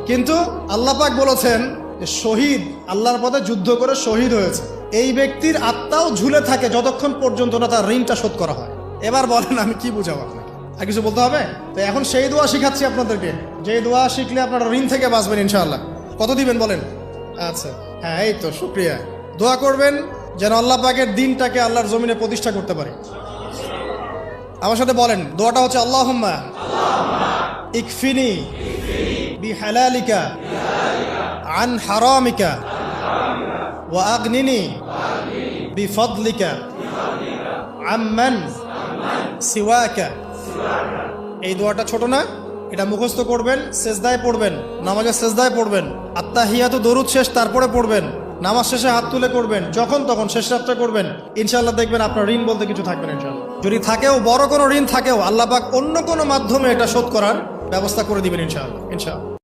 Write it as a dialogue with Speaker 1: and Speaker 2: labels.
Speaker 1: কিন্তু আল্লাহ পাক বলেছেন যে শহীদ আল্লাহর পথে যুদ্ধ করে শহীদ হয়েছে, এই ব্যক্তির আত্মাও ঝুলে থাকে যতক্ষণ পর্যন্ত না তার ঋণটা শোধ করা হয়। এবার বলেন আমি কি বুঝাবো আপনাকে, আর কিছু বলতে হবে? তো এখন সেই দোয়া শিখাচ্ছি আপনাদেরকে, যে দোয়া শিখলে আপনারা ঋণ থেকে বাঁচবেন ইনশাআল্লাহ। কত দিবেন বলেন? আচ্ছা হ্যাঁ, এই তো শুকরিয়া। দোয়া করবেন যেন আল্লাহ পাকের দিনটাকে আল্লাহর জমিনে প্রতিষ্ঠা করতে পারি। আমার সাথে বলেন, দোয়াটা হচ্ছে আল্লাহুম্মা ইকফিনি বিহালালিকা আন হারামিকা ওয়া আগনিনি বিফদলিকা আম্মান সিওয়াকা। এই দোয়াটা ছোট না, এটা মুখস্থ করবেন, সেজদায় পড়বেন, নামাজের সেজদায় পড়বেন, আত্তাহিয়াতু দরুদ শেষ তারপরে পড়বেন, নামাজ শেষে হাত তুলে করবেন, যখন তখন শেষ রাতটা করবেন। ইনশাআল্লাহ দেখবেন আপনার ঋণ বলতে কিছু থাকবে না ইনশাআল্লাহ। যদি থাকেও, বড় কোনো ঋণ থাকেও, আল্লাহ পাক অন্য কোনো মাধ্যমে এটা শোধ করার ব্যবস্থা করে দিবেন ইনশাআল্লাহ।